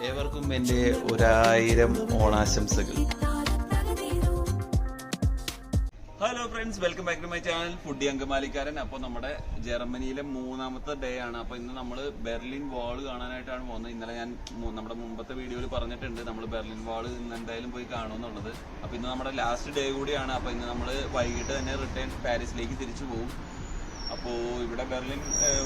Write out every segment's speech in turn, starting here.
ഏവർക്കും എൻ്റെ 1000 ഓണാശംസകൾ. Hello friends, welcome back to my channel foodie അങ്കമാലിക്കാരൻ. അപ്പോൾ നമ്മുടെ ജർമ്മനിയിലെ 3ാമത്തെ ഡേ ആണ്. അപ്പോൾ ഇന്ന് നമ്മൾ ബെർലിൻ വാൾ കാണാനായിട്ടാണ് പോകുന്നത്. ഇന്നലെ ഞാൻ നമ്മുടെ മുമ്പത്തെ വീഡിയോയിൽ പറഞ്ഞിട്ടുണ്ട് നമ്മൾ ബെർലിൻ വാൾ ഇന്ന് എന്തായാലും പോയി കാണുമെന്നുള്ളത്. അപ്പോൾ ഇന്ന് നമ്മുടെ ലാസ്റ്റ് ഡേ കൂടിയാണ്. അപ്പോൾ ഇന്ന് നമ്മൾ വൈകിട്ട് തന്നെ റിട്ടേൺ പാരീസിലേക്ക് തിരിച്ചു പോകും. അപ്പോൾ ഇവിടെ ബെർലിൻ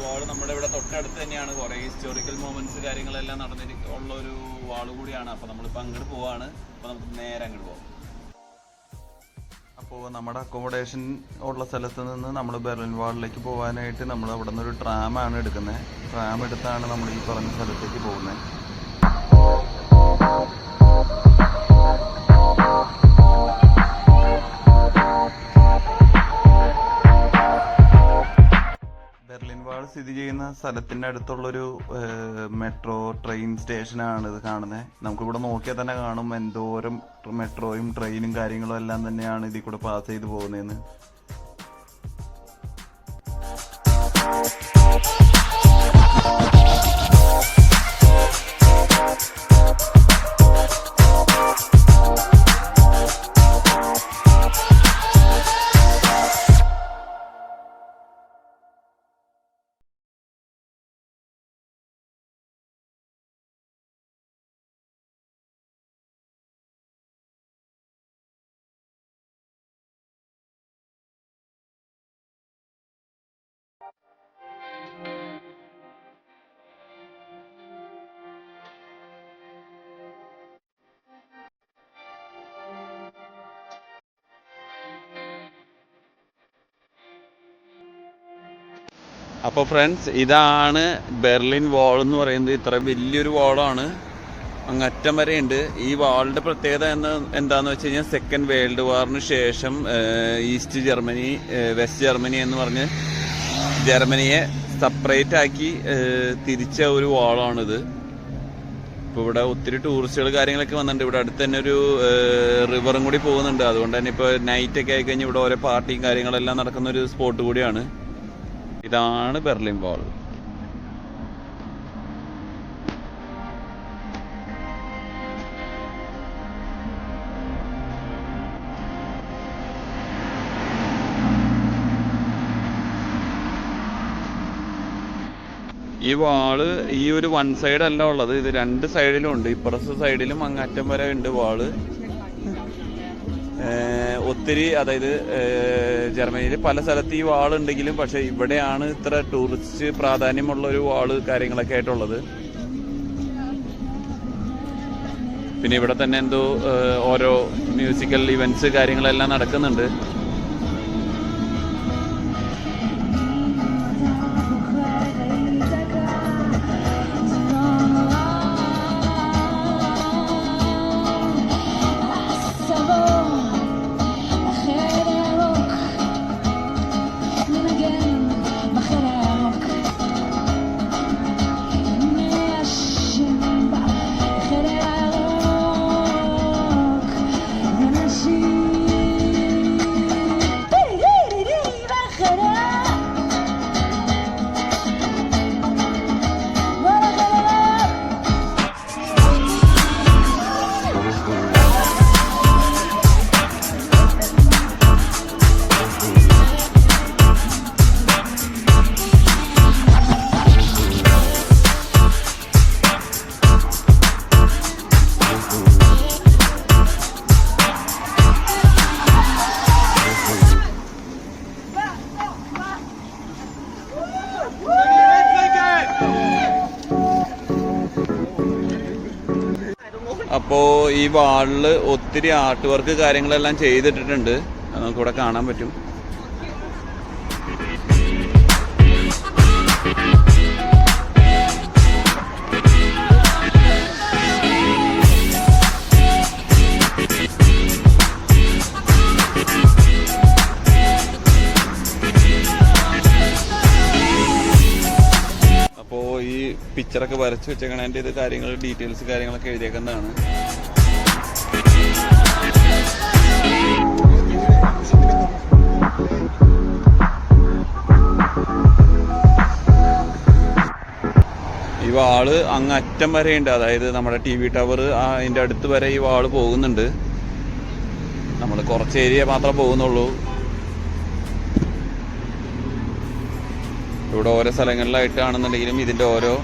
വാൾ നമ്മുടെ ഇവിടെ തൊട്ടടുത്ത് തന്നെയാണ്. കുറേ ഹിസ്റ്റോറിക്കൽ മൊമെന്റ്സ് കാര്യങ്ങളെല്ലാം നടന്നിട്ടുള്ള ഒരു വാൾ കൂടിയാണ്. അപ്പോൾ നമ്മളിപ്പോൾ അങ്ങോട്ട് പോവാണ്. അപ്പോൾ നമുക്ക് നേരെ അങ്ങോട്ട് പോകാം. അപ്പോൾ നമ്മുടെ അക്കോമഡേഷൻ ഉള്ള സ്ഥലത്ത് നിന്ന് നമ്മൾ ബെർലിൻ വാളിലേക്ക് പോകാനായിട്ട് നമ്മൾ അവിടെ നിന്ന് ഒരു ട്രാമാണ് എടുക്കുന്നത്. ട്രാം എടുത്താണ് നമ്മൾ ഈ പറഞ്ഞ സ്ഥലത്തേക്ക് പോകുന്നത്. ബെർലിൻ വാൾ സ്ഥിതി ചെയ്യുന്ന സ്ഥലത്തിൻ്റെ അടുത്തുള്ളൊരു മെട്രോ ട്രെയിൻ സ്റ്റേഷനാണ് ഇത് കാണുന്നത്. നമുക്കിവിടെ നോക്കിയാൽ തന്നെ കാണും എന്തോരം മെട്രോയും ട്രെയിനും കാര്യങ്ങളും എല്ലാം തന്നെയാണ് ഇതിൽ കൂടെ പാസ് ചെയ്ത് പോകുന്നതെന്ന്. അപ്പോൾ ഫ്രണ്ട്സ്, ഇതാണ് ബെർലിൻ വാൾ എന്ന് പറയുന്നത്. ഇത്ര വലിയൊരു വാളാണ്, അങ്ങറ്റം വരെ ഉണ്ട്. ഈ വാളിൻ്റെ പ്രത്യേകത എന്താണെന്ന് വെച്ച് കഴിഞ്ഞാൽ സെക്കൻഡ് വേൾഡ് വാറിന് ശേഷം ഈസ്റ്റ് ജർമ്മനി, വെസ്റ്റ് ജർമ്മനി എന്ന് പറഞ്ഞ് ജർമ്മനിയെ സെപ്പറേറ്റ് ആക്കി തിരിച്ച ഒരു വാളാണിത്. ഇപ്പോൾ ഇവിടെ ഒത്തിരി ടൂറിസ്റ്റുകൾ കാര്യങ്ങളൊക്കെ വന്നിട്ടുണ്ട്. ഇവിടെ അടുത്ത് തന്നെ ഒരു റിവറും കൂടി പോകുന്നുണ്ട്. അതുകൊണ്ട് തന്നെ ഇപ്പോൾ നൈറ്റൊക്കെ ആയിക്കഴിഞ്ഞാൽ ഇവിടെ ഓരോ പാർട്ടിയും കാര്യങ്ങളെല്ലാം നടക്കുന്ന ഒരു സ്പോട്ട് കൂടിയാണ്. ഇതാണ് ബെർലിൻ വാൾ. ഈ വാള് ഈ ഒരു വൺ സൈഡ് അല്ല ഉള്ളത്, ഇത് 2 സൈഡിലും ഉണ്ട്. ഇപ്പുറത്തെ സൈഡിലും അങ്ങറ്റം വരെ ഉണ്ട് വാള്. ഒത്തിരി, അതായത് ജർമ്മനിയിൽ പല സ്ഥലത്ത് ഈ വാളുണ്ടെങ്കിലും പക്ഷെ ഇവിടെയാണ് ഇത്ര ടൂറിസ്റ്റ് പ്രാധാന്യമുള്ള ഒരു വാള് കാര്യങ്ങളൊക്കെ ആയിട്ടുള്ളത്. പിന്നെ ഇവിടെ തന്നെ എന്തോ ഓരോ മ്യൂസിക്കൽ ഇവന്റ്സ് കാര്യങ്ങളെല്ലാം നടക്കുന്നുണ്ട്. അപ്പോൾ ഈ വാളിൽ ഒത്തിരി ആർട്ട് വർക്ക് കാര്യങ്ങളെല്ലാം ചെയ്തിട്ടിട്ടുണ്ട്. നമുക്കിവിടെ കാണാൻ പറ്റും. അപ്പോൾ ഈ പിക്ചറൊക്കെ വരച്ച് വെച്ചേക്കണതിൻ്റെ ഇത് കാര്യങ്ങൾ, ഡീറ്റെയിൽസ് കാര്യങ്ങളൊക്കെ എഴുതിയേക്കുന്നതാണ്. ഈ വാള് അങ്ങ് അറ്റം വരെ ഉണ്ട്, അതായത് നമ്മുടെ TV ടവർ അതിൻ്റെ അടുത്ത് വരെ ഈ വാള് പോകുന്നുണ്ട്. നമ്മൾ കുറച്ച് ഏരിയ മാത്രമേ പോകുന്നുള്ളൂ. ഇവിടെ ഓരോ സ്ഥലങ്ങളിലായിട്ടാണെന്നുണ്ടെങ്കിലും ഇതിൻ്റെ ഓരോ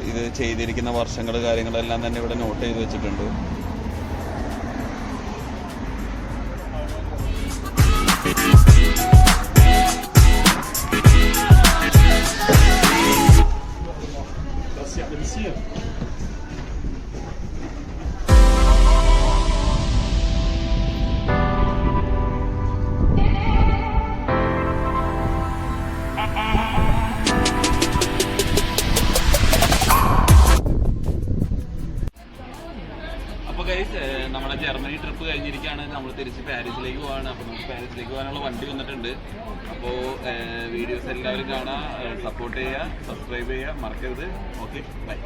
ഇത് ചെയ്തിരിക്കുന്ന വർഷങ്ങൾ കാര്യങ്ങളെല്ലാം തന്നെ ഇവിടെ നോട്ട് ചെയ്ത് വെച്ചിട്ടുണ്ട്. നമ്മുടെ ജർമ്മനി ട്രിപ്പ് കഴിഞ്ഞിരിക്കുകയാണ്. നമ്മൾ തിരിച്ച് പാരീസിലേക്ക് പോവാണ്. അപ്പോൾ നമുക്ക് പാരീസിലേക്ക് പോകാനുള്ള വണ്ടി വന്നിട്ടുണ്ട്. അപ്പോൾ വീഡിയോസ് എല്ലാവരും കാണാൻ സപ്പോർട്ട് ചെയ്യുക, സബ്സ്ക്രൈബ് ചെയ്യുക മറക്കരുത്. Okay, by.